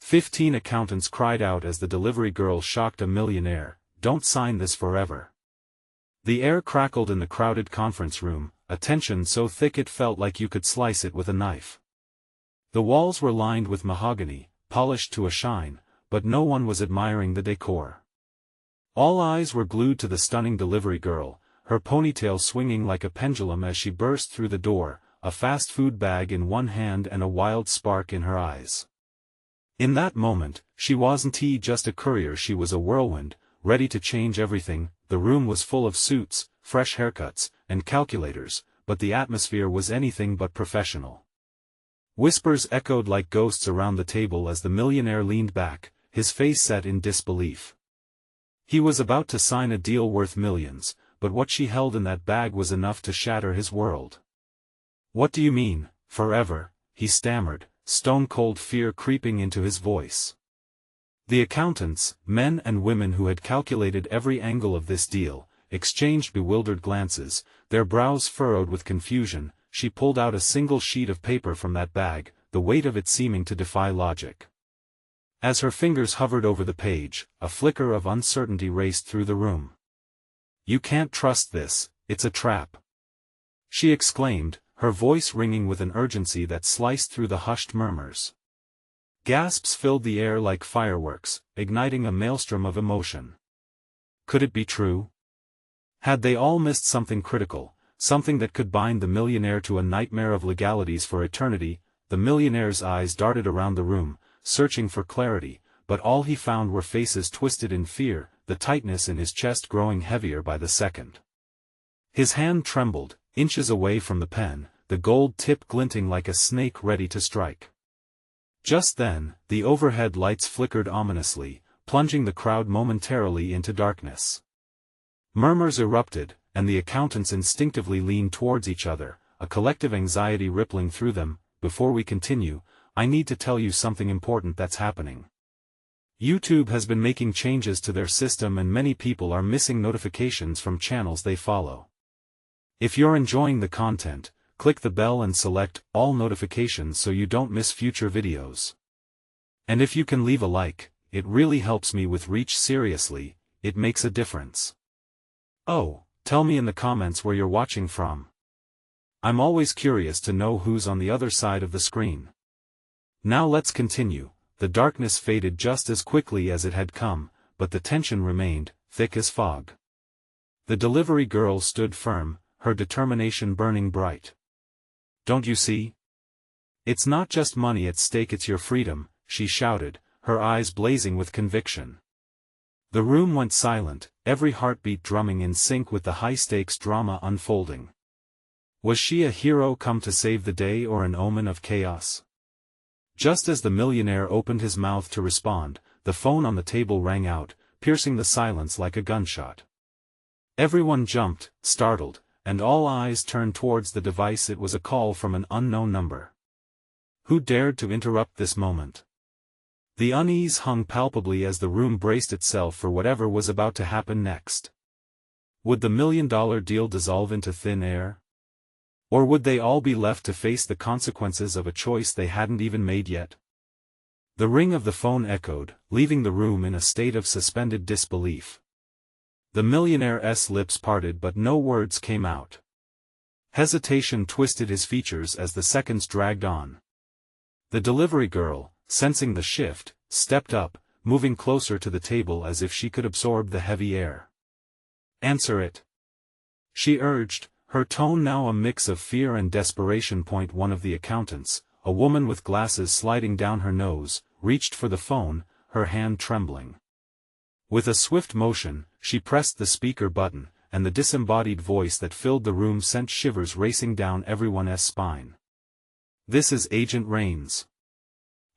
15 accountants cried out as the delivery girl shocked a millionaire, "Don't sign this forever." The air crackled in the crowded conference room, a tension so thick it felt like you could slice it with a knife. The walls were lined with mahogany, polished to a shine, but no one was admiring the decor. All eyes were glued to the stunning delivery girl, her ponytail swinging like a pendulum as she burst through the door, a fast food bag in one hand and a wild spark in her eyes. In that moment, she wasn't just a courier, she was a whirlwind, ready to change everything. The room was full of suits, fresh haircuts, and calculators, but the atmosphere was anything but professional. Whispers echoed like ghosts around the table as the millionaire leaned back, his face set in disbelief. He was about to sign a deal worth millions, but what she held in that bag was enough to shatter his world. "What do you mean, forever?" he stammered, stone-cold fear creeping into his voice. The accountants, men and women who had calculated every angle of this deal, exchanged bewildered glances, their brows furrowed with confusion. She pulled out a single sheet of paper from that bag, the weight of it seeming to defy logic. As her fingers hovered over the page, a flicker of uncertainty raced through the room. "You can't trust this, it's a trap," she exclaimed, her voice ringing with an urgency that sliced through the hushed murmurs. Gasps filled the air like fireworks, igniting a maelstrom of emotion. Could it be true? Had they all missed something critical, something that could bind the millionaire to a nightmare of legalities for eternity? The millionaire's eyes darted around the room, searching for clarity, but all he found were faces twisted in fear, the tightness in his chest growing heavier by the second. His hand trembled, inches away from the pen, the gold tip glinting like a snake ready to strike. Just then, the overhead lights flickered ominously, plunging the crowd momentarily into darkness. Murmurs erupted, and the accountants instinctively leaned towards each other, a collective anxiety rippling through them. "Before we continue, I need to tell you something important that's happening. YouTube has been making changes to their system and many people are missing notifications from channels they follow. If you're enjoying the content, click the bell and select all notifications so you don't miss future videos. And if you can leave a like, it really helps me with reach. Seriously, it makes a difference. Oh, tell me in the comments where you're watching from. I'm always curious to know who's on the other side of the screen. Now let's continue. The darkness faded just as quickly as it had come, but the tension remained, thick as fog. The delivery girl stood firm, her determination burning bright. "Don't you see? It's not just money at stake, it's your freedom," she shouted, her eyes blazing with conviction. The room went silent, every heartbeat drumming in sync with the high-stakes drama unfolding. Was she a hero come to save the day or an omen of chaos? Just as the millionaire opened his mouth to respond, the phone on the table rang out, piercing the silence like a gunshot. Everyone jumped, startled, and all eyes turned towards the device. It was a call from an unknown number. Who dared to interrupt this moment? The unease hung palpably as the room braced itself for whatever was about to happen next. Would the $1 million deal dissolve into thin air? Or would they all be left to face the consequences of a choice they hadn't even made yet? The ring of the phone echoed, leaving the room in a state of suspended disbelief. The millionaire's lips parted but no words came out. Hesitation twisted his features as the seconds dragged on. The delivery girl, sensing the shift, stepped up, moving closer to the table as if she could absorb the heavy air. "Answer it," she urged, her tone now a mix of fear and desperation. One of the accountants, a woman with glasses sliding down her nose, reached for the phone, her hand trembling. With a swift motion, she pressed the speaker button, and the disembodied voice that filled the room sent shivers racing down everyone's spine. "This is Agent Rains.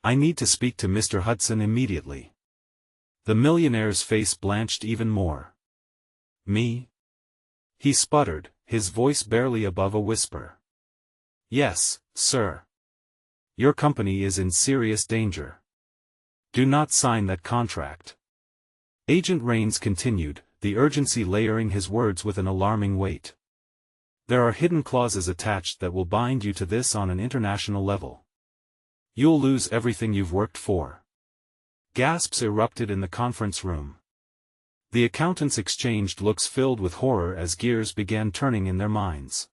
I need to speak to Mr. Hudson immediately." The millionaire's face blanched even more. "Me?" he sputtered, his voice barely above a whisper. "Yes, sir. Your company is in serious danger. Do not sign that contract." Agent Rains continued, the urgency layering his words with an alarming weight. "There are hidden clauses attached that will bind you to this on an international level. You'll lose everything you've worked for. Gasps erupted in the conference room. The accountants exchanged looks filled with horror as gears began turning in their minds.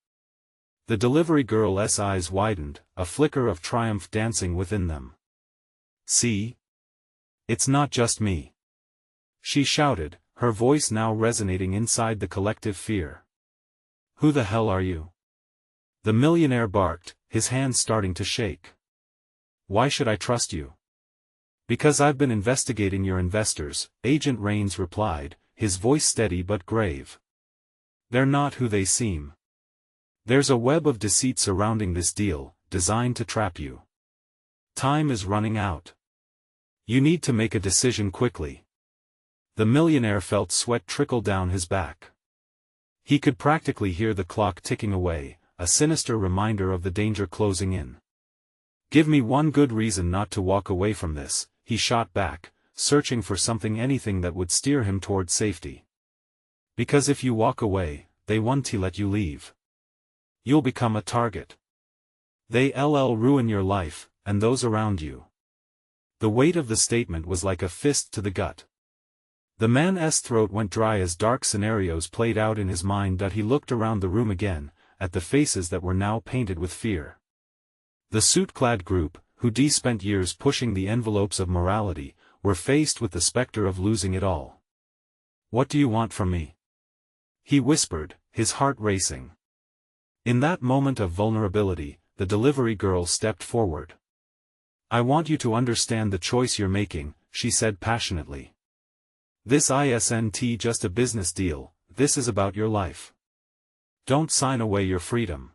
The delivery girl's eyes widened, a flicker of triumph dancing within them. "See? It's not just me," she shouted, her voice now resonating inside the collective fear. "Who the hell are you?" The millionaire barked, his hands starting to shake. "Why should I trust you?" "Because I've been investigating your investors," Agent Rains replied, his voice steady but grave. "They're not who they seem. There's a web of deceit surrounding this deal, designed to trap you. Time is running out. You need to make a decision quickly." The millionaire felt sweat trickle down his back. He could practically hear the clock ticking away, a sinister reminder of the danger closing in. "Give me one good reason not to walk away from this," he shot back, searching for anything that would steer him toward safety. "Because if you walk away, they won't let you leave. You'll become a target. They'll ruin your life, and those around you." The weight of the statement was like a fist to the gut. The man's throat went dry as dark scenarios played out in his mind. He looked around the room again, at the faces that were now painted with fear. The suit-clad group, who spent years pushing the envelopes of morality, were faced with the specter of losing it all. "What do you want from me?" he whispered, his heart racing. In that moment of vulnerability, the delivery girl stepped forward. "I want you to understand the choice you're making," she said passionately. "This isn't just a business deal, this is about your life. Don't sign away your freedom."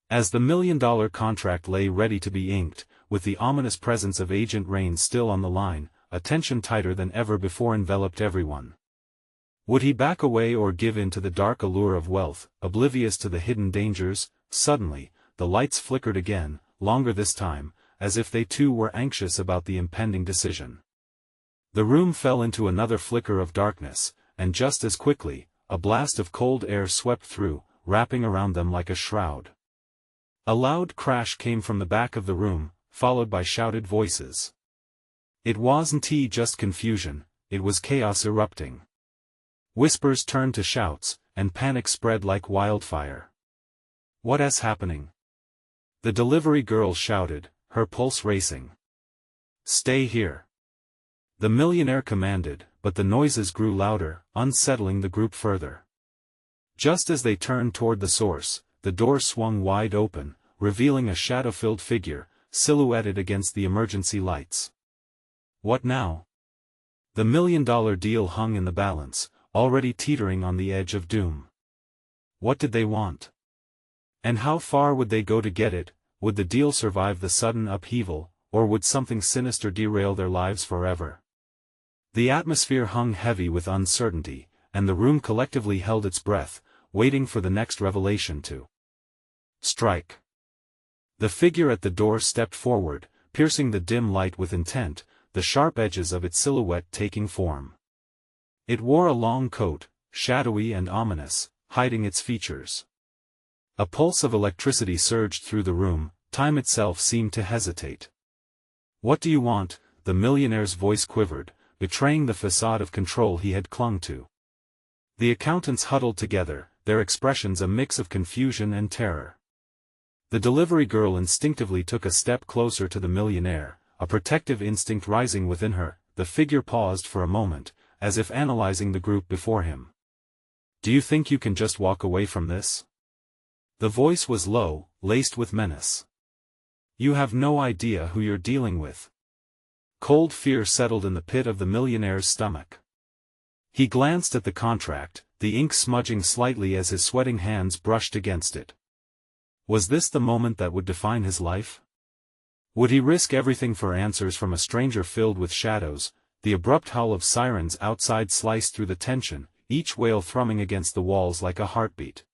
As the $1 million contract lay ready to be inked, with the ominous presence of Agent Rains still on the line, a tension tighter than ever before enveloped everyone. Would he back away or give in to the dark allure of wealth, oblivious to the hidden dangers? Suddenly, the lights flickered again, longer this time, as if they too were anxious about the impending decision. The room fell into another flicker of darkness, and just as quickly, a blast of cold air swept through, wrapping around them like a shroud. A loud crash came from the back of the room, followed by shouted voices. It wasn't just confusion, it was chaos erupting. Whispers turned to shouts, and panic spread like wildfire. "What's happening?" the delivery girl shouted, her pulse racing. "Stay here," the millionaire commanded, but the noises grew louder, unsettling the group further. Just as they turned toward the source, the door swung wide open, revealing a shadow-filled figure, silhouetted against the emergency lights. What now? The $1 million deal hung in the balance, already teetering on the edge of doom. What did they want? And how far would they go to get it? Would the deal survive the sudden upheaval, or would something sinister derail their lives forever? The atmosphere hung heavy with uncertainty, and the room collectively held its breath, waiting for the next revelation to strike. The figure at the door stepped forward, piercing the dim light with intent, the sharp edges of its silhouette taking form. It wore a long coat, shadowy and ominous, hiding its features. A pulse of electricity surged through the room, time itself seemed to hesitate. "What do you want?" the millionaire's voice quivered, betraying the facade of control he had clung to. The accountants huddled together, their expressions a mix of confusion and terror. The delivery girl instinctively took a step closer to the millionaire, a protective instinct rising within her. The figure paused for a moment, as if analyzing the group before him. "Do you think you can just walk away from this?" The voice was low, laced with menace. "You have no idea who you're dealing with." Cold fear settled in the pit of the millionaire's stomach. He glanced at the contract, the ink smudging slightly as his sweating hands brushed against it. Was this the moment that would define his life? Would he risk everything for answers from a stranger filled with shadows? The abrupt howl of sirens outside sliced through the tension, each wail thrumming against the walls like a heartbeat.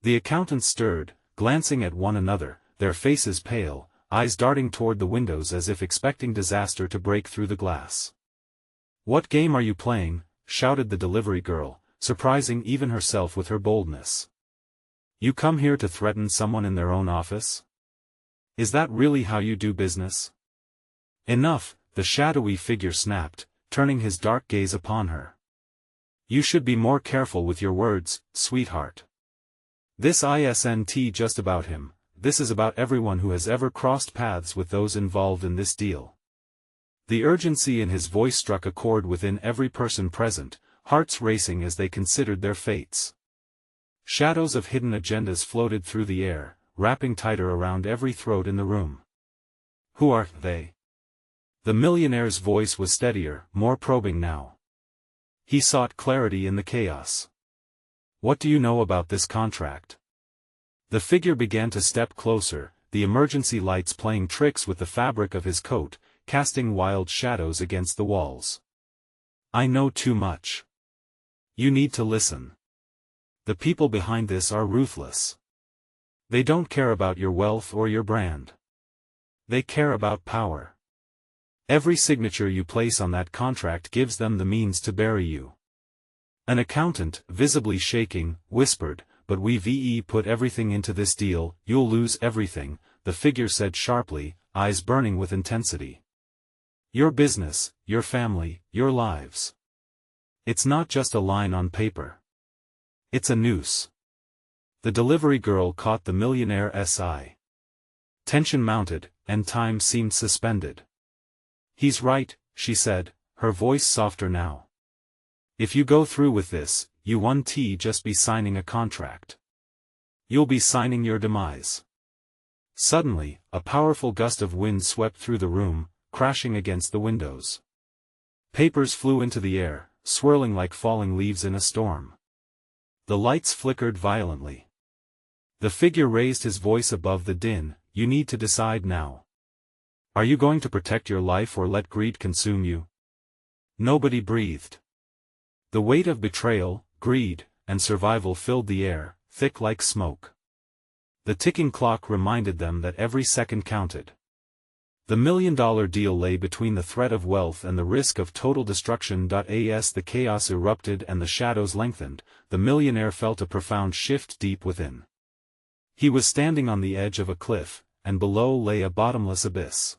The accountants stirred, glancing at one another, their faces pale, eyes darting toward the windows as if expecting disaster to break through the glass. "What game are you playing?" shouted the delivery girl, surprising even herself with her boldness. "You come here to threaten someone in their own office? Is that really how you do business?" "Enough," the shadowy figure snapped, turning his dark gaze upon her. You should be more careful with your words, sweetheart. This isn't just about him, this is about everyone who has ever crossed paths with those involved in this deal. The urgency in his voice struck a chord within every person present, hearts racing as they considered their fates. Shadows of hidden agendas floated through the air, wrapping tighter around every throat in the room. Who are they? The millionaire's voice was steadier, more probing now. He sought clarity in the chaos. What do you know about this contract? The figure began to step closer, the emergency lights playing tricks with the fabric of his coat, casting wild shadows against the walls. I know too much. You need to listen. The people behind this are ruthless. They don't care about your wealth or your brand. They care about power. Every signature you place on that contract gives them the means to bury you. An accountant, visibly shaking, whispered, but we've put everything into this deal, you'll lose everything, the figure said sharply, eyes burning with intensity. Your business, your family, your lives. It's not just a line on paper. It's a noose. The delivery girl caught the millionaire's eye. Tension mounted, and time seemed suspended. He's right, she said, her voice softer now. If you go through with this, you won't just be signing a contract. You'll be signing your demise. Suddenly, a powerful gust of wind swept through the room, crashing against the windows. Papers flew into the air, swirling like falling leaves in a storm. The lights flickered violently. The figure raised his voice above the din, you need to decide now. Are you going to protect your life or let greed consume you? Nobody breathed. The weight of betrayal, greed, and survival filled the air, thick like smoke. The ticking clock reminded them that every second counted. The million-dollar deal lay between the threat of wealth and the risk of total destruction. As the chaos erupted and the shadows lengthened, the millionaire felt a profound shift deep within. He was standing on the edge of a cliff, and below lay a bottomless abyss.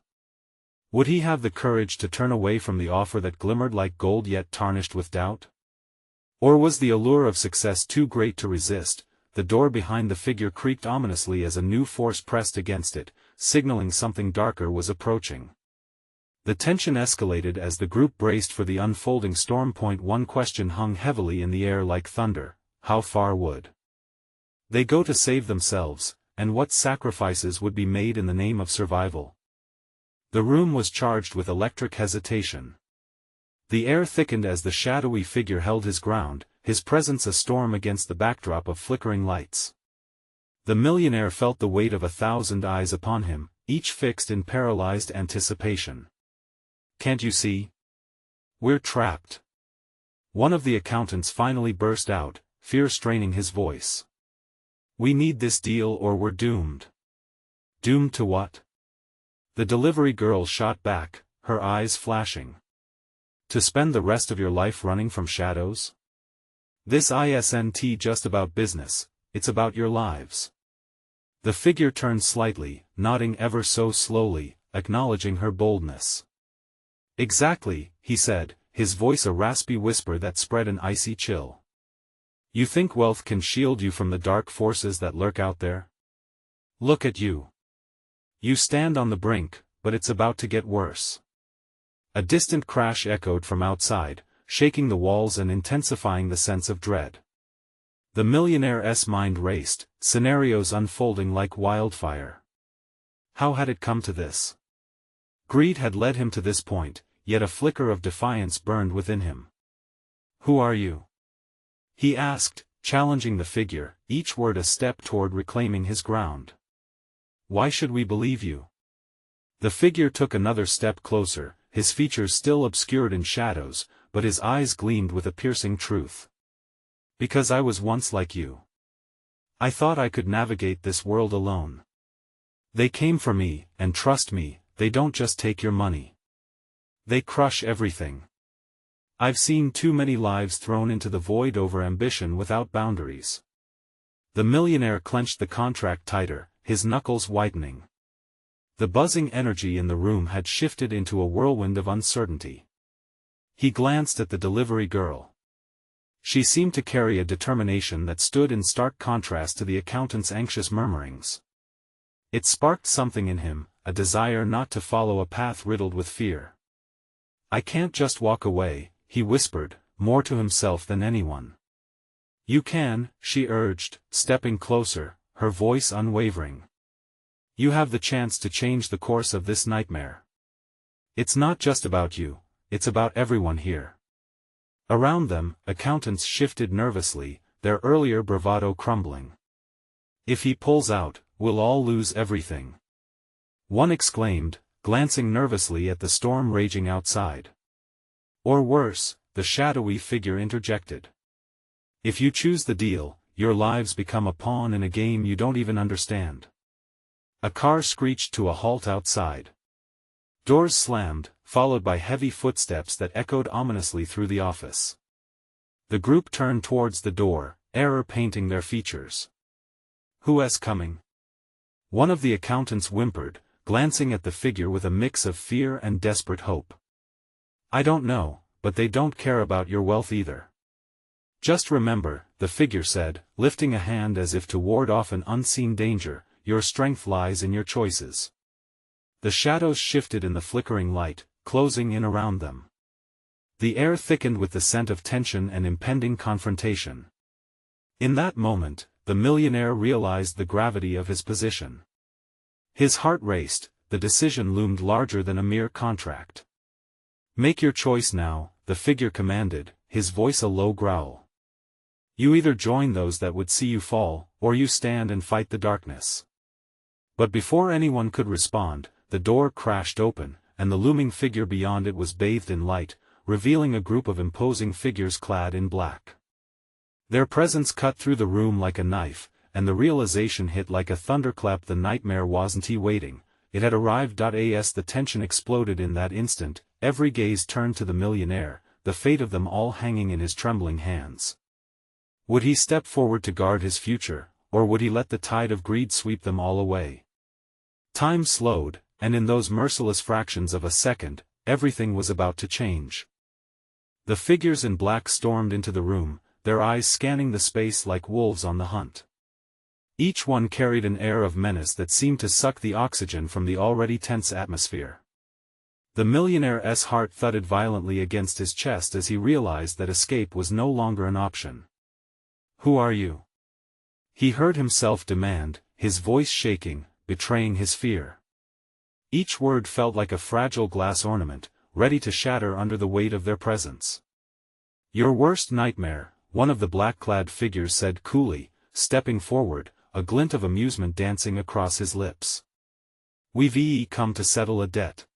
Would he have the courage to turn away from the offer that glimmered like gold yet tarnished with doubt? Or was the allure of success too great to resist? The door behind the figure creaked ominously as a new force pressed against it, signaling something darker was approaching. The tension escalated as the group braced for the unfolding storm. One question hung heavily in the air like thunder: how far would they go to save themselves, and what sacrifices would be made in the name of survival? The room was charged with electric hesitation. The air thickened as the shadowy figure held his ground, his presence a storm against the backdrop of flickering lights. The millionaire felt the weight of 1,000 eyes upon him, each fixed in paralyzed anticipation. Can't you see? We're trapped. One of the accountants finally burst out, fear straining his voice. We need this deal or we're doomed. Doomed to what? The delivery girl shot back, her eyes flashing. To spend the rest of your life running from shadows? This isn't just about business, it's about your lives. The figure turned slightly, nodding ever so slowly, acknowledging her boldness. Exactly, he said, his voice a raspy whisper that spread an icy chill. You think wealth can shield you from the dark forces that lurk out there? Look at you. You stand on the brink, but it's about to get worse. A distant crash echoed from outside, shaking the walls and intensifying the sense of dread. The millionaire's mind raced, scenarios unfolding like wildfire. How had it come to this? Greed had led him to this point, yet a flicker of defiance burned within him. Who are you? He asked, challenging the figure, each word a step toward reclaiming his ground. Why should we believe you? The figure took another step closer, his features still obscured in shadows, but his eyes gleamed with a piercing truth. Because I was once like you. I thought I could navigate this world alone. They came for me, and trust me, they don't just take your money. They crush everything. I've seen too many lives thrown into the void over ambition without boundaries. The millionaire clenched the contract tighter, his knuckles whitening. The buzzing energy in the room had shifted into a whirlwind of uncertainty. He glanced at the delivery girl. She seemed to carry a determination that stood in stark contrast to the accountant's anxious murmurings. It sparked something in him, a desire not to follow a path riddled with fear. "I can't just walk away," he whispered, more to himself than anyone. "You can," she urged, stepping closer, her voice unwavering. "You have the chance to change the course of this nightmare. It's not just about you, it's about everyone here." Around them, accountants shifted nervously, their earlier bravado crumbling. "If he pulls out, we'll all lose everything," one exclaimed, glancing nervously at the storm raging outside. "Or worse," the shadowy figure interjected. "If you choose the deal, your lives become a pawn in a game you don't even understand." A car screeched to a halt outside. Doors slammed, followed by heavy footsteps that echoed ominously through the office. The group turned towards the door, error painting their features. "Who's coming?" one of the accountants whimpered, glancing at the figure with a mix of fear and desperate hope. "I don't know, but they don't care about your wealth either. Just remember," the figure said, lifting a hand as if to ward off an unseen danger, "your strength lies in your choices." The shadows shifted in the flickering light, closing in around them. The air thickened with the scent of tension and impending confrontation. In that moment, the millionaire realized the gravity of his position. His heart raced, the decision loomed larger than a mere contract. "Make your choice now," the figure commanded, his voice a low growl. "You either join those that would see you fall, or you stand and fight the darkness." But before anyone could respond, the door crashed open, and the looming figure beyond it was bathed in light, revealing a group of imposing figures clad in black. Their presence cut through the room like a knife, and the realization hit like a thunderclap: the nightmare wasn't waiting, it had arrived. As the tension exploded in that instant, every gaze turned to the millionaire, the fate of them all hanging in his trembling hands. Would he step forward to guard his future, or would he let the tide of greed sweep them all away? Time slowed, and in those merciless fractions of a second, everything was about to change. The figures in black stormed into the room, their eyes scanning the space like wolves on the hunt. Each one carried an air of menace that seemed to suck the oxygen from the already tense atmosphere. The millionaire's heart thudded violently against his chest as he realized that escape was no longer an option. "Who are you?" he heard himself demand, his voice shaking, betraying his fear. Each word felt like a fragile glass ornament, ready to shatter under the weight of their presence. "Your worst nightmare," one of the black-clad figures said coolly, stepping forward, a glint of amusement dancing across his lips. "We've come to settle a debt."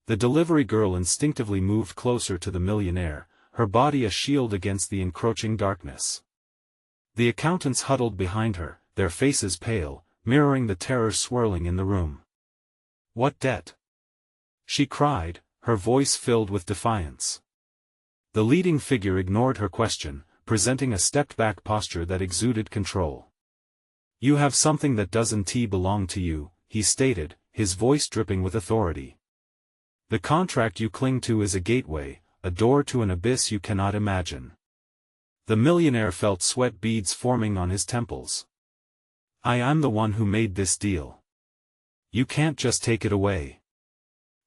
The delivery girl instinctively moved closer to the millionaire, her body a shield against the encroaching darkness. The accountants huddled behind her, their faces pale, mirroring the terror swirling in the room. "What debt?" she cried, her voice filled with defiance. The leading figure ignored her question, presenting a stepped-back posture that exuded control. "You have something that doesn't belong to you," he stated, his voice dripping with authority. "The contract you cling to is a gateway, a door to an abyss you cannot imagine." The millionaire felt sweat beads forming on his temples. "I'm the one who made this deal. You can't just take it away."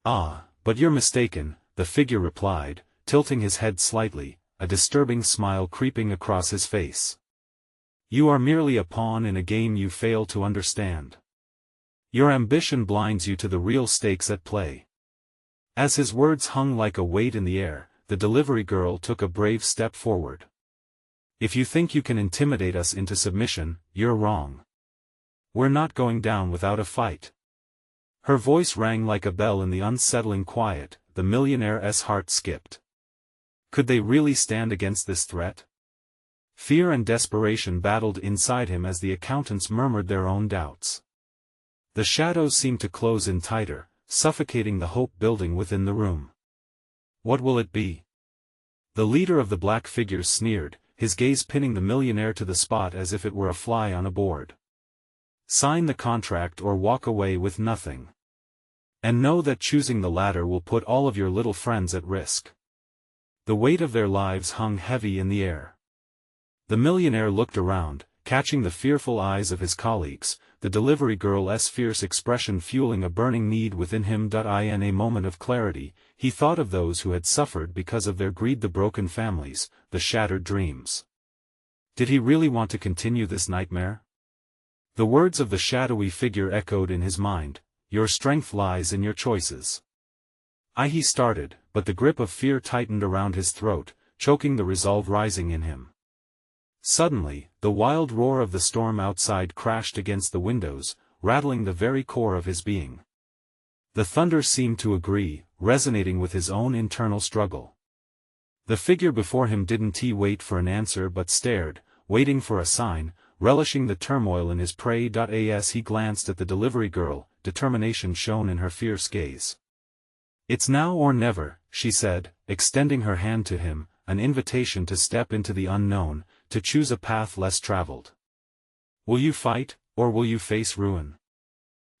"Ah, but you're mistaken," the figure replied, tilting his head slightly, a disturbing smile creeping across his face. "You are merely a pawn in a game you fail to understand. Your ambition blinds you to the real stakes at play." As his words hung like a weight in the air, the delivery girl took a brave step forward. "If you think you can intimidate us into submission, you're wrong. We're not going down without a fight." Her voice rang like a bell in the unsettling quiet, the millionaire's heart skipped. Could they really stand against this threat? Fear and desperation battled inside him as the accountants murmured their own doubts. The shadows seemed to close in tighter, suffocating the hope building within the room. "What will it be?" The leader of the black figures sneered, his gaze pinning the millionaire to the spot as if it were a fly on a board. "Sign the contract or walk away with nothing." And know that choosing the latter will put all of your little friends at risk. The weight of their lives hung heavy in the air. The millionaire looked around, catching the fearful eyes of his colleagues, the delivery girl's fierce expression fueling a burning need within him. In a moment of clarity, he thought of those who had suffered because of their greed, the broken families, the shattered dreams. Did he really want to continue this nightmare? The words of the shadowy figure echoed in his mind, "Your strength lies in your choices." He started, but the grip of fear tightened around his throat, choking the resolve rising in him. Suddenly, the wild roar of the storm outside crashed against the windows, rattling the very core of his being. The thunder seemed to agree, resonating with his own internal struggle. The figure before him didn't wait for an answer but stared, waiting for a sign, relishing the turmoil in his prey. As he glanced at the delivery girl, determination shone in her fierce gaze. "It's now or never," she said, extending her hand to him, an invitation to step into the unknown, to choose a path less traveled. "Will you fight, or will you face ruin?"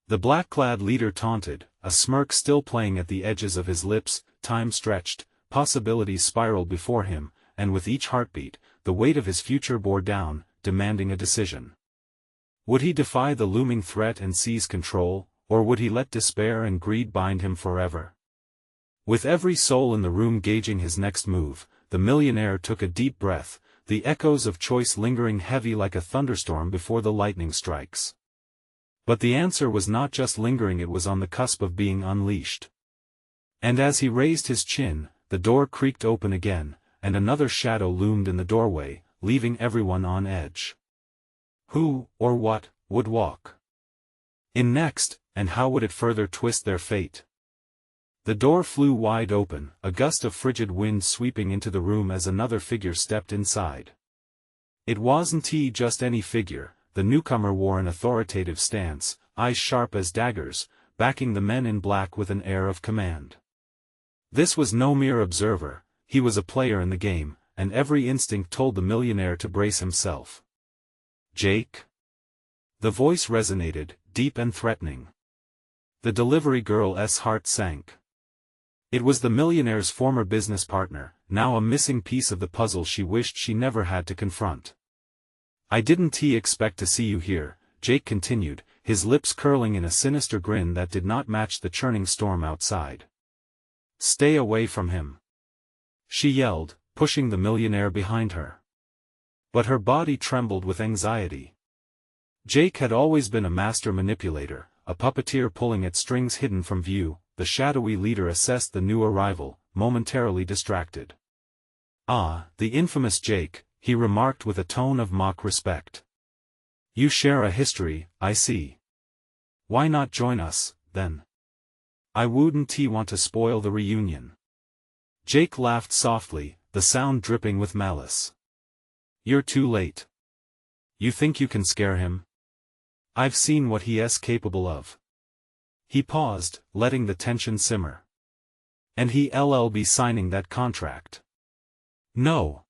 The black-clad leader taunted, a smirk still playing at the edges of his lips. Time stretched, possibilities spiraled before him, and with each heartbeat, the weight of his future bore down, demanding a decision. Would he defy the looming threat and seize control, or would he let despair and greed bind him forever? With every soul in the room gauging his next move, the millionaire took a deep breath, the echoes of choice lingering heavy like a thunderstorm before the lightning strikes. But the answer was not just lingering, it was on the cusp of being unleashed. And as he raised his chin, the door creaked open again, and another shadow loomed in the doorway, leaving everyone on edge. Who, or what, would walk in next, and how would it further twist their fate? The door flew wide open, a gust of frigid wind sweeping into the room as another figure stepped inside. It wasn't just any figure. The newcomer wore an authoritative stance, eyes sharp as daggers, backing the men in black with an air of command. This was no mere observer, he was a player in the game, and every instinct told the millionaire to brace himself. "Jake?" The voice resonated, deep and threatening. The delivery girl's heart sank. It was the millionaire's former business partner, now a missing piece of the puzzle she wished she never had to confront. "I didn't expect to see you here," Jake continued, his lips curling in a sinister grin that did not match the churning storm outside. "Stay away from him," she yelled, pushing the millionaire behind her. But her body trembled with anxiety. Jake had always been a master manipulator, a puppeteer pulling at strings hidden from view. The shadowy leader assessed the new arrival, momentarily distracted. "Ah, the infamous Jake," he remarked with a tone of mock respect. "You share a history, I see. Why not join us, then? I wouldn't want to spoil the reunion." Jake laughed softly, the sound dripping with malice. "You're too late. You think you can scare him? I've seen what he's capable of." He paused, letting the tension simmer. "And he'll be signing that contract." "No."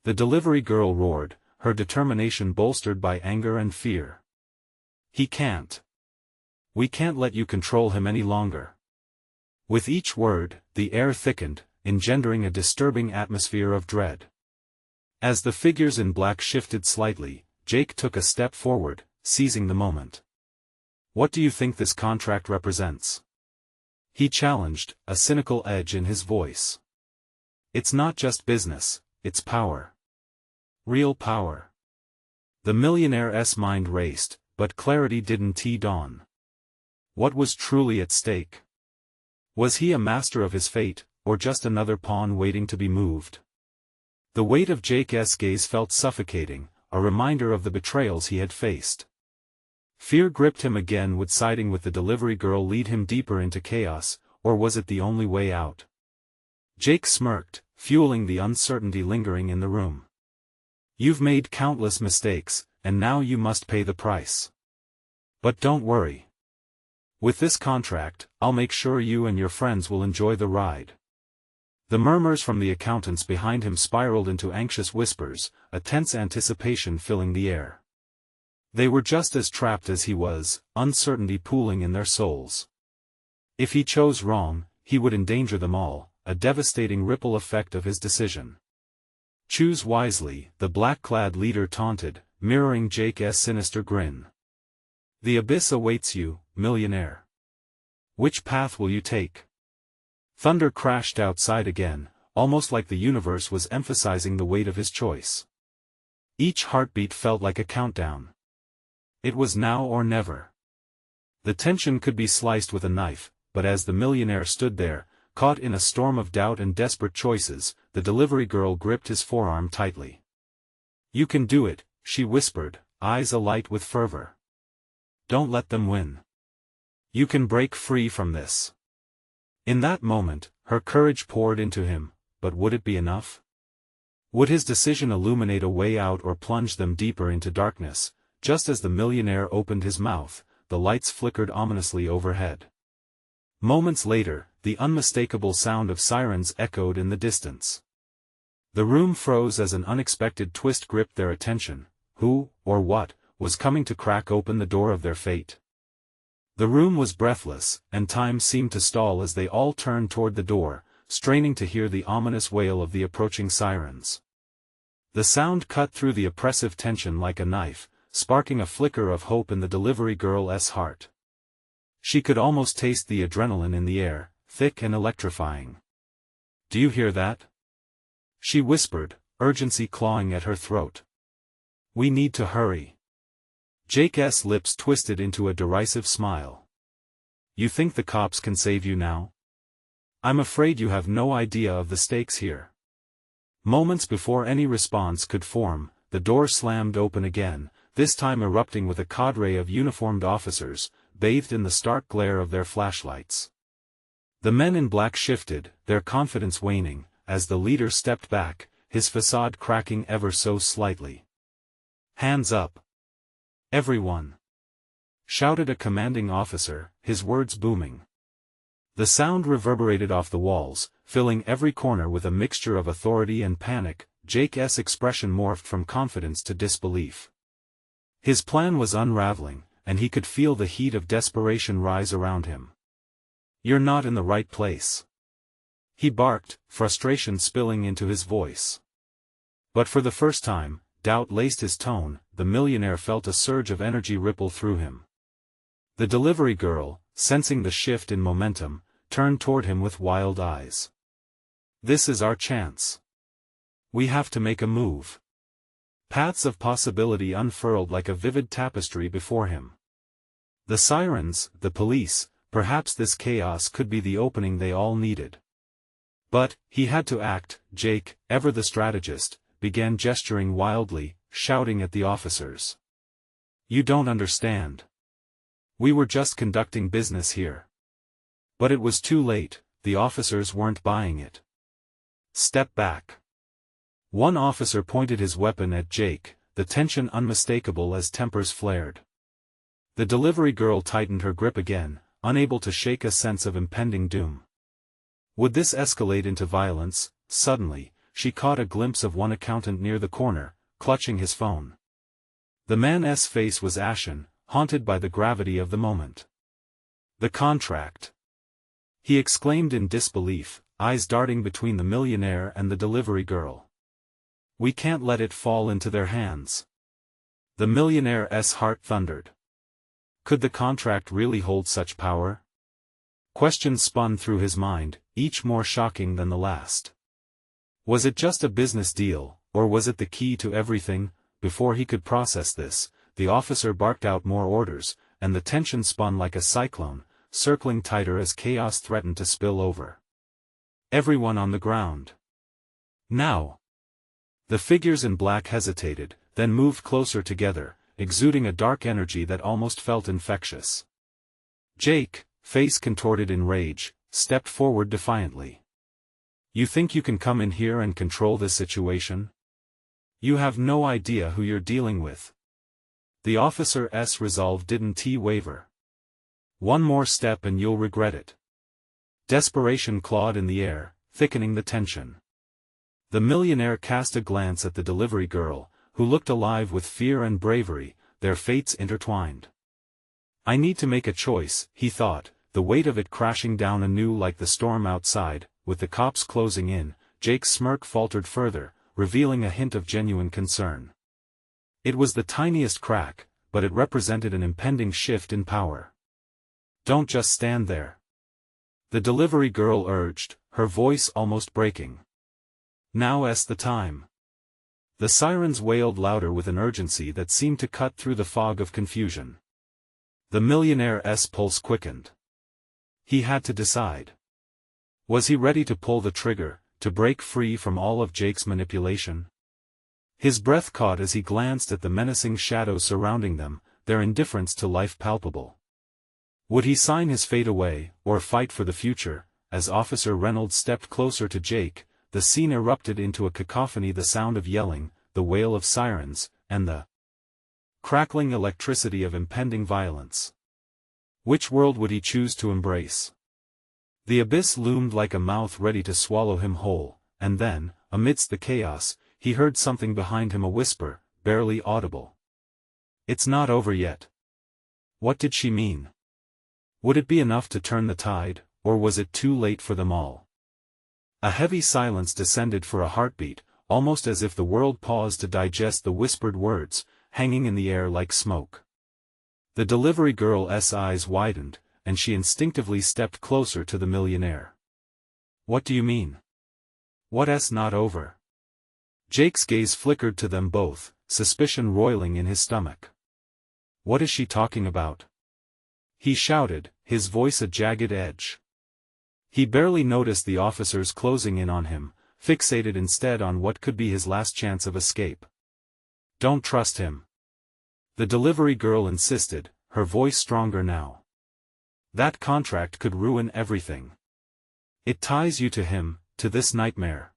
The delivery girl roared, her determination bolstered by anger and fear. "He can't. We can't let you control him any longer." With each word, the air thickened, engendering a disturbing atmosphere of dread. As the figures in black shifted slightly, Jake took a step forward, seizing the moment. "What do you think this contract represents?" he challenged, a cynical edge in his voice. "It's not just business, it's power. Real power." The millionaire's mind raced, but clarity didn't dawn. What was truly at stake? Was he a master of his fate, or just another pawn waiting to be moved? The weight of Jake's gaze felt suffocating, a reminder of the betrayals he had faced. Fear gripped him again. Would siding with the delivery girl lead him deeper into chaos, or was it the only way out? Jake smirked, fueling the uncertainty lingering in the room. "You've made countless mistakes, and now you must pay the price. But don't worry. With this contract, I'll make sure you and your friends will enjoy the ride." The murmurs from the accountants behind him spiraled into anxious whispers, a tense anticipation filling the air. They were just as trapped as he was, uncertainty pooling in their souls. If he chose wrong, he would endanger them all, a devastating ripple effect of his decision. Choose wisely, the black-clad leader taunted, mirroring Jake's sinister grin. The abyss awaits you, millionaire. Which path will you take? Thunder crashed outside again, almost like the universe was emphasizing the weight of his choice. Each heartbeat felt like a countdown. It was now or never. The tension could be sliced with a knife, but as the millionaire stood there, caught in a storm of doubt and desperate choices, the delivery girl gripped his forearm tightly. You can do it, she whispered, eyes alight with fervor. Don't let them win. You can break free from this. In that moment, her courage poured into him, but would it be enough? Would his decision illuminate a way out or plunge them deeper into darkness? Just as the millionaire opened his mouth, the lights flickered ominously overhead. Moments later, the unmistakable sound of sirens echoed in the distance. The room froze as an unexpected twist gripped their attention. Who, or what, was coming to crack open the door of their fate? The room was breathless, and time seemed to stall as they all turned toward the door, straining to hear the ominous wail of the approaching sirens. The sound cut through the oppressive tension like a knife, sparking a flicker of hope in the delivery girl's heart. She could almost taste the adrenaline in the air, thick and electrifying. Do you hear that? She whispered, urgency clawing at her throat. We need to hurry. Jake's lips twisted into a derisive smile. You think the cops can save you now? I'm afraid you have no idea of the stakes here. Moments before any response could form, the door slammed open again, this time erupting with a cadre of uniformed officers, bathed in the stark glare of their flashlights. The men in black shifted, their confidence waning, as the leader stepped back, his facade cracking ever so slightly. Hands up! Everyone! Shouted a commanding officer, his words booming. The sound reverberated off the walls, filling every corner with a mixture of authority and panic. Jake's expression morphed from confidence to disbelief. His plan was unraveling, and he could feel the heat of desperation rise around him. You're not in the right place. He barked, frustration spilling into his voice. But for the first time, doubt laced his tone. The millionaire felt a surge of energy ripple through him. The delivery girl, sensing the shift in momentum, turned toward him with wild eyes. This is our chance. We have to make a move. Paths of possibility unfurled like a vivid tapestry before him. The sirens, the police, perhaps this chaos could be the opening they all needed. But, he had to act. Jake, ever the strategist, began gesturing wildly, shouting at the officers. You don't understand. We were just conducting business here. But it was too late, the officers weren't buying it. Step back. One officer pointed his weapon at Jake, the tension unmistakable as tempers flared. The delivery girl tightened her grip again, unable to shake a sense of impending doom. Would this escalate into violence? Suddenly, she caught a glimpse of one accountant near the corner, clutching his phone. The man's face was ashen, haunted by the gravity of the moment. The contract! He exclaimed in disbelief, eyes darting between the millionaire and the delivery girl. We can't let it fall into their hands. The millionaire's heart thundered. Could the contract really hold such power? Questions spun through his mind, each more shocking than the last. Was it just a business deal, or was it the key to everything? Before he could process this, the officer barked out more orders, and the tension spun like a cyclone, circling tighter as chaos threatened to spill over. Everyone on the ground. Now! The figures in black hesitated, then moved closer together, exuding a dark energy that almost felt infectious. Jake, face contorted in rage, stepped forward defiantly. You think you can come in here and control this situation? You have no idea who you're dealing with. The officer's resolve didn't waver. One more step and you'll regret it. Desperation clawed in the air, thickening the tension. The millionaire cast a glance at the delivery girl, who looked alive with fear and bravery, their fates intertwined. I need to make a choice, he thought, the weight of it crashing down anew like the storm outside. With the cops closing in, Jake's smirk faltered further, revealing a hint of genuine concern. It was the tiniest crack, but it represented an impending shift in power. "Don't just stand there," the delivery girl urged, her voice almost breaking. "Now's the time." The sirens wailed louder with an urgency that seemed to cut through the fog of confusion. The millionaire's pulse quickened. He had to decide. Was he ready to pull the trigger, to break free from all of Jake's manipulation? His breath caught as he glanced at the menacing shadows surrounding them, their indifference to life palpable. Would he sign his fate away, or fight for the future? As Officer Reynolds stepped closer to Jake, the scene erupted into a cacophony, the sound of yelling, the wail of sirens, and the crackling electricity of impending violence. Which world would he choose to embrace? The abyss loomed like a mouth ready to swallow him whole, and then, amidst the chaos, he heard something behind him, a whisper, barely audible. "It's not over yet." What did she mean? Would it be enough to turn the tide, or was it too late for them all? A heavy silence descended for a heartbeat, almost as if the world paused to digest the whispered words, hanging in the air like smoke. The delivery girl's eyes widened, and she instinctively stepped closer to the millionaire. "What do you mean? What's not over?" Jake's gaze flickered to them both, suspicion roiling in his stomach. "What is she talking about?" he shouted, his voice a jagged edge. He barely noticed the officers closing in on him, fixated instead on what could be his last chance of escape. "Don't trust him," the delivery girl insisted, her voice stronger now. "That contract could ruin everything. It ties you to him, to this nightmare."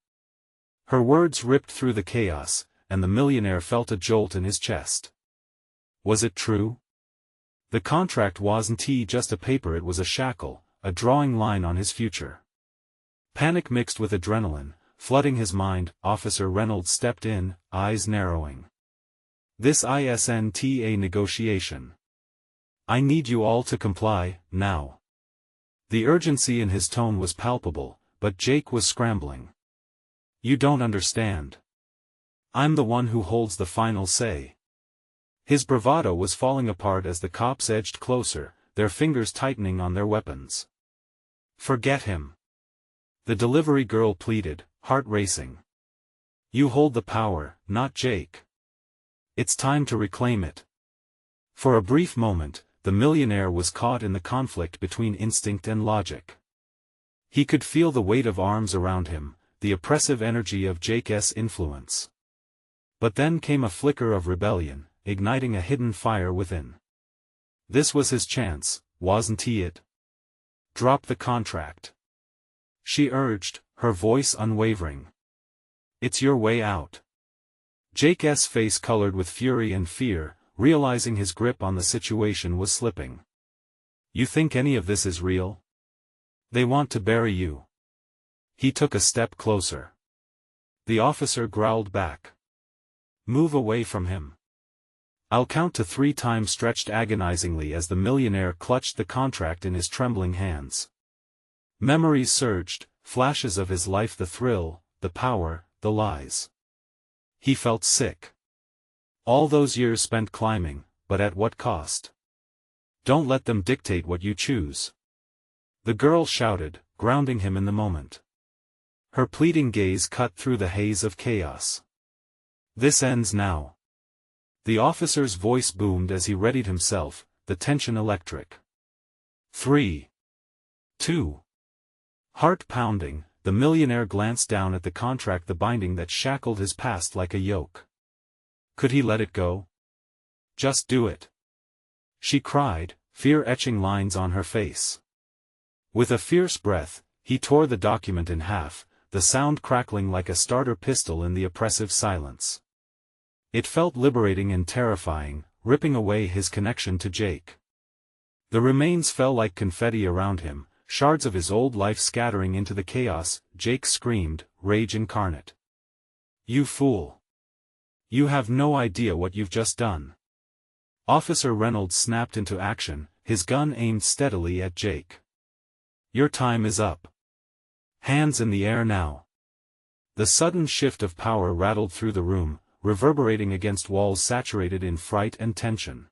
Her words ripped through the chaos, and the millionaire felt a jolt in his chest. Was it true? The contract wasn't just a paper, it was a shackle, a drawing line on his future. Panic mixed with adrenaline, flooding his mind. Officer Reynolds stepped in, eyes narrowing. "This isn't a negotiation. I need you all to comply, now." The urgency in his tone was palpable, but Jake was scrambling. "You don't understand. I'm the one who holds the final say." His bravado was falling apart as the cops edged closer, their fingers tightening on their weapons. "Forget him," the delivery girl pleaded, heart racing. "You hold the power, not Jake. It's time to reclaim it." For a brief moment, the millionaire was caught in the conflict between instinct and logic. He could feel the weight of arms around him, the oppressive energy of Jake's influence. But then came a flicker of rebellion, igniting a hidden fire within. This was his chance, wasn't it? "Drop the contract," she urged, her voice unwavering. "It's your way out." Jake's face colored with fury and fear, realizing his grip on the situation was slipping. "You think any of this is real? They want to bury you." He took a step closer. The officer growled back. "Move away from him." "I'll count to 3." Time stretched agonizingly as the millionaire clutched the contract in his trembling hands. Memories surged, flashes of his life, the thrill, the power, the lies. He felt sick. All those years spent climbing, but at what cost? "Don't let them dictate what you choose," the girl shouted, grounding him in the moment. Her pleading gaze cut through the haze of chaos. "This ends now." The officer's voice boomed as he readied himself, the tension electric. 3, 2. Heart pounding, the millionaire glanced down at the contract, the binding that shackled his past like a yoke. Could he let it go? "Just do it," she cried, fear etching lines on her face. With a fierce breath, he tore the document in half, the sound crackling like a starter pistol in the oppressive silence. It felt liberating and terrifying, ripping away his connection to Jake. The remains fell like confetti around him, shards of his old life scattering into the chaos. Jake screamed, rage incarnate. "You fool! You have no idea what you've just done." Officer Reynolds snapped into action, his gun aimed steadily at Jake. Your time is up. Hands in the air now. The sudden shift of power rattled through the room, reverberating against walls saturated in fright and tension.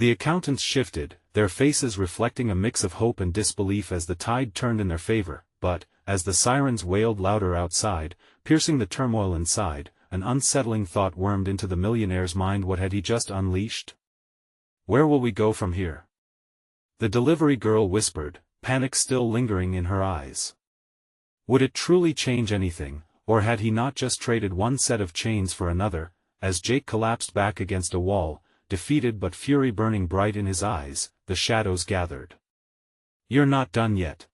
The accountants shifted, their faces reflecting a mix of hope and disbelief as the tide turned in their favor, but, as the sirens wailed louder outside, piercing the turmoil inside, an unsettling thought wormed into the millionaire's mind. What had he just unleashed? Where will we go from here? The delivery girl whispered, panic still lingering in her eyes. Would it truly change anything, or had he not just traded one set of chains for another? As Jake collapsed back against a wall, defeated but fury burning bright in his eyes, the shadows gathered. You're not done yet.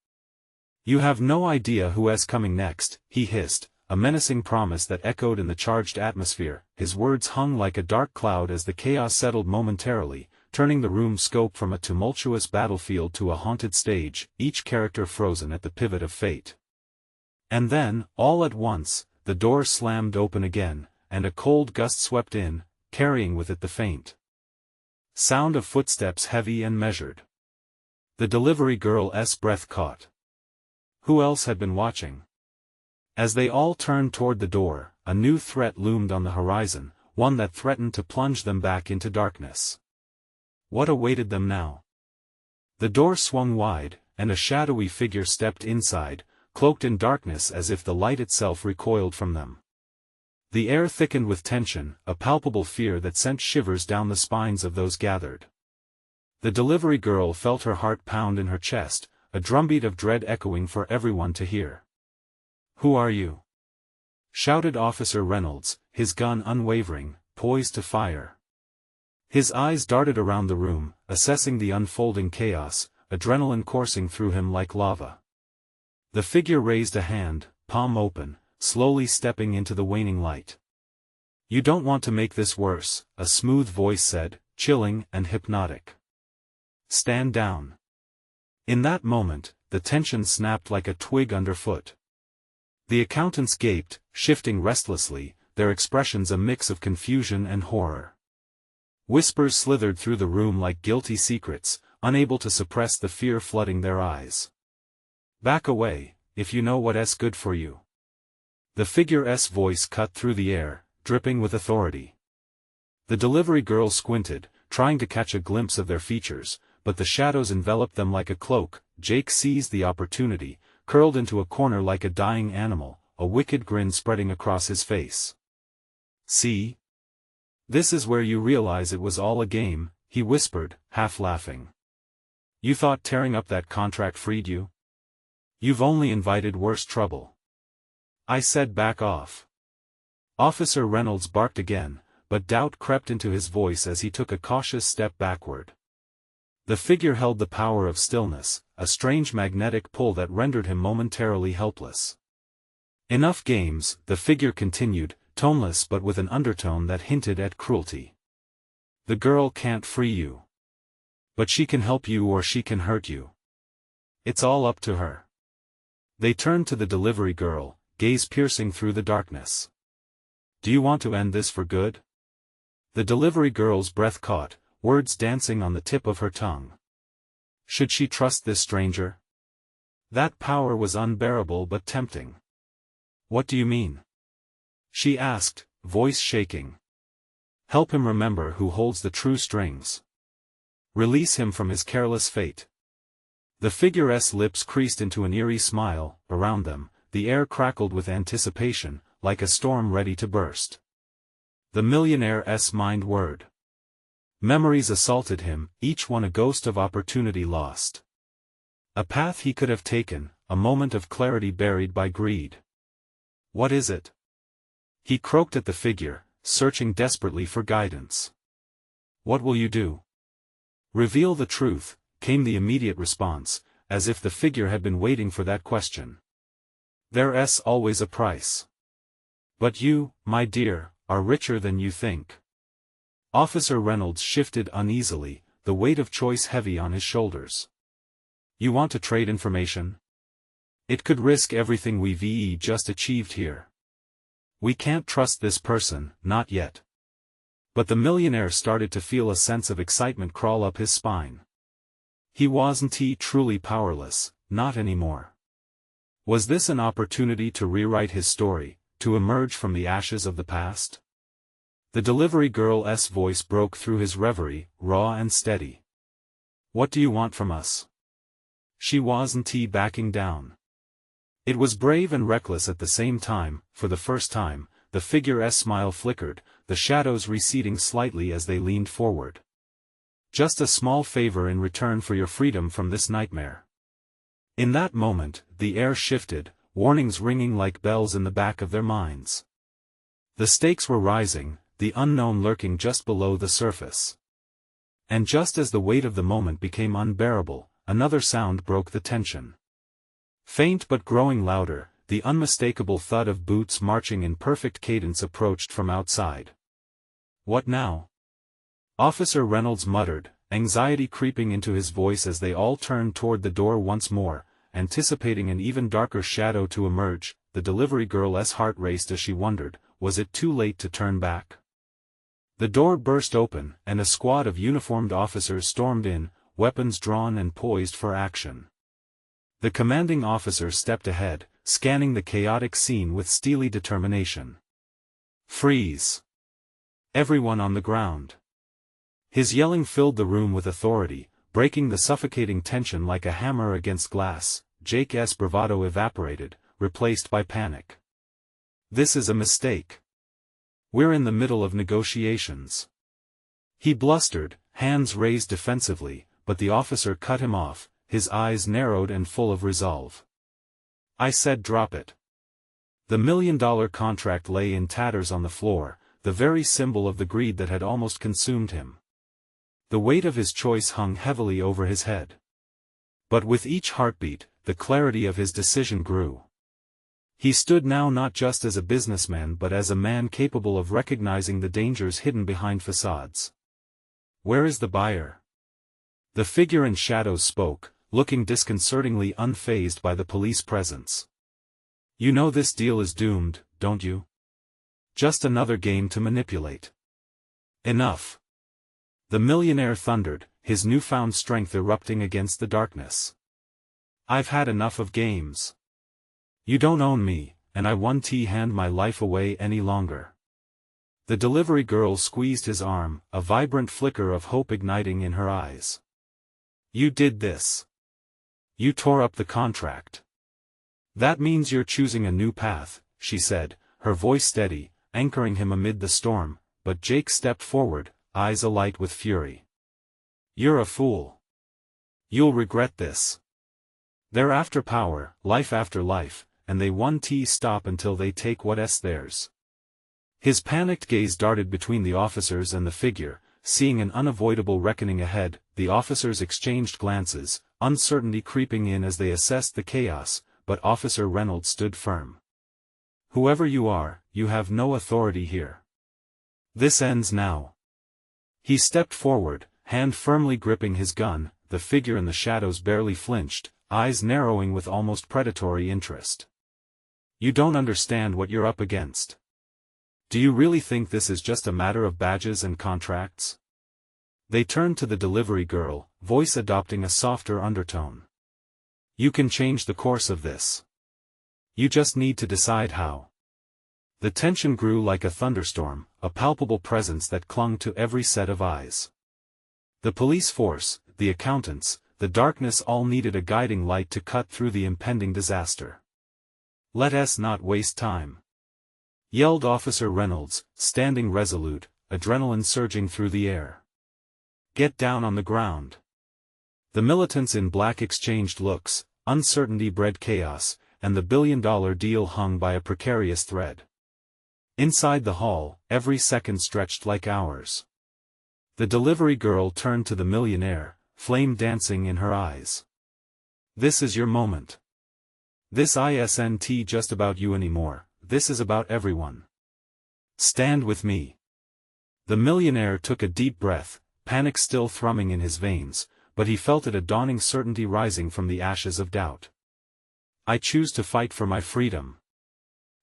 You have no idea who's coming next, he hissed, a menacing promise that echoed in the charged atmosphere. His words hung like a dark cloud as the chaos settled momentarily, turning the room's scope from a tumultuous battlefield to a haunted stage, each character frozen at the pivot of fate. And then, all at once, the door slammed open again, and a cold gust swept in, carrying with it the faint sound of footsteps heavy and measured. The delivery girl's breath caught. Who else had been watching? As they all turned toward the door, a new threat loomed on the horizon, one that threatened to plunge them back into darkness. What awaited them now? The door swung wide, and a shadowy figure stepped inside, cloaked in darkness as if the light itself recoiled from them. The air thickened with tension, a palpable fear that sent shivers down the spines of those gathered. The delivery girl felt her heart pound in her chest, a drumbeat of dread echoing for everyone to hear. Who are you? Shouted Officer Reynolds, his gun unwavering, poised to fire. His eyes darted around the room, assessing the unfolding chaos, adrenaline coursing through him like lava. The figure raised a hand, palm open, slowly stepping into the waning light. You don't want to make this worse, a smooth voice said, chilling and hypnotic. Stand down. In that moment, the tension snapped like a twig underfoot. The accountants gaped, shifting restlessly, their expressions a mix of confusion and horror. Whispers slithered through the room like guilty secrets, unable to suppress the fear flooding their eyes. Back away, if you know what's good for you. The figure's voice cut through the air, dripping with authority. The delivery girl squinted, trying to catch a glimpse of their features, but the shadows enveloped them like a cloak. Jake seized the opportunity, curled into a corner like a dying animal, a wicked grin spreading across his face. See? This is where you realize it was all a game, he whispered, half laughing. You thought tearing up that contract freed you? You've only invited worse trouble. I said back off. Officer Reynolds barked again, but doubt crept into his voice as he took a cautious step backward. The figure held the power of stillness, a strange magnetic pull that rendered him momentarily helpless. Enough games, the figure continued, toneless but with an undertone that hinted at cruelty. The girl can't free you. But she can help you or she can hurt you. It's all up to her. They turned to the delivery girl, gaze piercing through the darkness. Do you want to end this for good? The delivery girl's breath caught, words dancing on the tip of her tongue. Should she trust this stranger? That power was unbearable but tempting. What do you mean? She asked, voice shaking. Help him remember who holds the true strings. Release him from his careless fate. The figure's lips creased into an eerie smile. Around them, the air crackled with anticipation, like a storm ready to burst. The millionaire's mind whirred. Memories assaulted him, each one a ghost of opportunity lost. A path he could have taken, a moment of clarity buried by greed. What is it? He croaked at the figure, searching desperately for guidance. What will you do? Reveal the truth, came the immediate response, as if the figure had been waiting for that question. There's always a price. But you, my dear, are richer than you think. Officer Reynolds shifted uneasily, the weight of choice heavy on his shoulders. You want to trade information? It could risk everything we've just achieved here. We can't trust this person, not yet. But the millionaire started to feel a sense of excitement crawl up his spine. He wasn't truly powerless, not anymore. Was this an opportunity to rewrite his story, to emerge from the ashes of the past? The delivery girl's voice broke through his reverie, raw and steady. "What do you want from us?" She wasn't backing down. It was brave and reckless at the same time. For the first time, the figure's smile flickered, the shadows receding slightly as they leaned forward. "Just a small favor in return for your freedom from this nightmare." In that moment, the air shifted, warnings ringing like bells in the back of their minds. The stakes were rising, the unknown lurking just below the surface. And just as the weight of the moment became unbearable, another sound broke the tension. Faint but growing louder, the unmistakable thud of boots marching in perfect cadence approached from outside. "What now?" Officer Reynolds muttered, anxiety creeping into his voice as they all turned toward the door once more, anticipating an even darker shadow to emerge. The delivery girl's heart raced as she wondered, was it too late to turn back? The door burst open, and a squad of uniformed officers stormed in, weapons drawn and poised for action. The commanding officer stepped ahead, scanning the chaotic scene with steely determination. "Freeze! Everyone on the ground!" His yelling filled the room with authority, breaking the suffocating tension like a hammer against glass. Jake's bravado evaporated, replaced by panic. "This is a mistake. We're in the middle of negotiations." He blustered, hands raised defensively, but the officer cut him off, his eyes narrowed and full of resolve. "I said drop it." The $1 million contract lay in tatters on the floor, the very symbol of the greed that had almost consumed him. The weight of his choice hung heavily over his head. But with each heartbeat, the clarity of his decision grew. He stood now not just as a businessman but as a man capable of recognizing the dangers hidden behind facades. "Where is the buyer?" The figure in shadows spoke, looking disconcertingly unfazed by the police presence. "You know this deal is doomed, don't you? Just another game to manipulate." "Enough!" The millionaire thundered, his newfound strength erupting against the darkness. "I've had enough of games. You don't own me, and I won't hand my life away any longer." The delivery girl squeezed his arm, a vibrant flicker of hope igniting in her eyes. "You did this. You tore up the contract. That means you're choosing a new path," she said, her voice steady, anchoring him amid the storm. But Jake stepped forward, eyes alight with fury. "You're a fool. You'll regret this. They're after power, life after life, and they won't stop until they take what's theirs." His panicked gaze darted between the officers and the figure, seeing an unavoidable reckoning ahead. The officers exchanged glances, uncertainty creeping in as they assessed the chaos, but Officer Reynolds stood firm. "Whoever you are, you have no authority here. This ends now." He stepped forward, hand firmly gripping his gun. The figure in the shadows barely flinched, eyes narrowing with almost predatory interest. "You don't understand what you're up against. Do you really think this is just a matter of badges and contracts?" They turned to the delivery girl, voice adopting a softer undertone. "You can change the course of this. You just need to decide how." The tension grew like a thunderstorm, a palpable presence that clung to every set of eyes. The police force, the accountants, the darkness all needed a guiding light to cut through the impending disaster. "Let us not waste time," yelled Officer Reynolds, standing resolute, adrenaline surging through the air. "Get down on the ground." The militants in black exchanged looks, uncertainty bred chaos, and the $1 billion deal hung by a precarious thread. Inside the hall, every second stretched like hours. The delivery girl turned to the millionaire, flame dancing in her eyes. "This is your moment. This isn't just about you anymore, this is about everyone. Stand with me." The millionaire took a deep breath, panic still thrumming in his veins, but he felt a dawning certainty rising from the ashes of doubt. "I choose to fight for my freedom.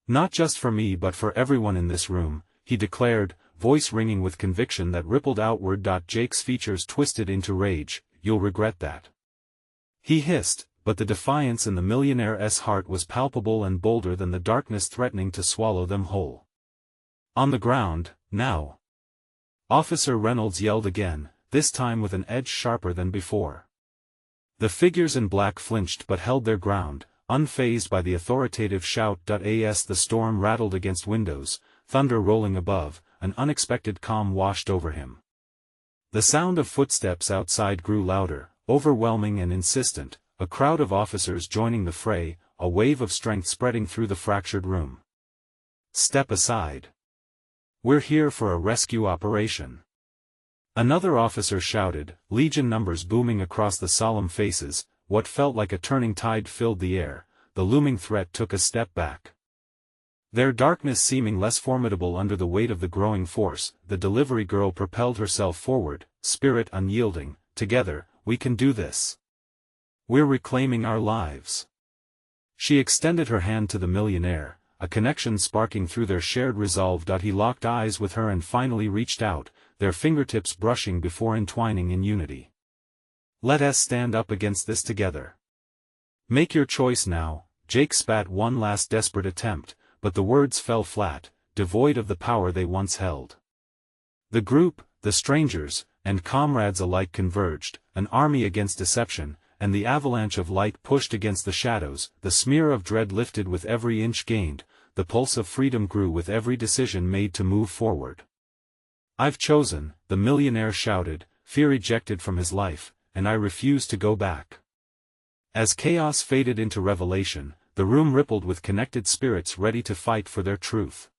Not just for me but for everyone in this room," he declared, voice ringing with conviction that rippled outward. Jake's features twisted into rage. "You'll regret that," he hissed, but the defiance in the millionaire's heart was palpable and bolder than the darkness threatening to swallow them whole. On the ground, now. Officer Reynolds yelled again, this time with an edge sharper than before. The figures in black flinched but held their ground, unfazed by the authoritative shout. As the storm rattled against windows, thunder rolling above, an unexpected calm washed over him. The sound of footsteps outside grew louder, overwhelming and insistent, a crowd of officers joining the fray, a wave of strength spreading through the fractured room. Step aside. We're here for a rescue operation. Another officer shouted, Legion numbers booming across the solemn faces. What felt like a turning tide filled the air. The looming threat took a step back. Their darkness seeming less formidable under the weight of the growing force, the delivery girl propelled herself forward, spirit unyielding. Together, we can do this. We're reclaiming our lives. She extended her hand to the millionaire, a connection sparking through their shared resolve. He locked eyes with her and finally reached out, their fingertips brushing before entwining in unity. Let us stand up against this together. Make your choice now. Jake spat one last desperate attempt, but the words fell flat, devoid of the power they once held. The group, the strangers, and comrades alike converged, an army against deception, and the avalanche of light pushed against the shadows. The smear of dread lifted with every inch gained, the pulse of freedom grew with every decision made to move forward. I've chosen, the millionaire shouted, fear ejected from his life, and I refuse to go back. As chaos faded into revelation, the room rippled with connected spirits ready to fight for their truth.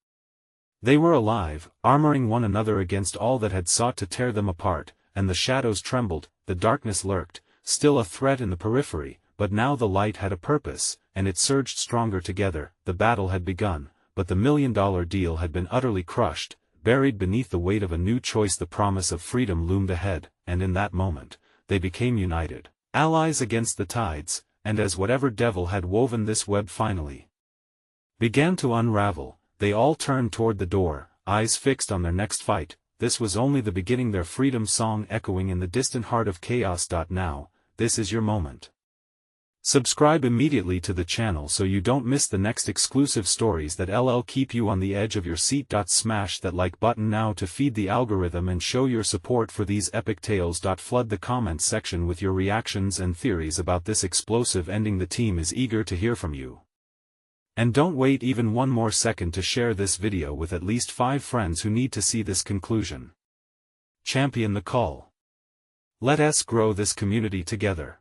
They were alive, armoring one another against all that had sought to tear them apart, and the shadows trembled, the darkness lurked, still a threat in the periphery, but now the light had a purpose, and it surged stronger together. The battle had begun, but the $1,000,000 deal had been utterly crushed, buried beneath the weight of a new choice. The promise of freedom loomed ahead, and in that moment, they became united, allies against the tides, and as whatever devil had woven this web finally began to unravel, they all turned toward the door, eyes fixed on their next fight. This was only the beginning, their freedom song echoing in the distant heart of chaos. Now, this is your moment. Subscribe immediately to the channel so you don't miss the next exclusive stories that'll keep you on the edge of your seat. Smash that like button now to feed the algorithm and show your support for these epic tales. Flood the comments section with your reactions and theories about this explosive ending. The team is eager to hear from you. And don't wait even one more second to share this video with at least 5 friends who need to see this conclusion. Champion the call. Let us grow this community together.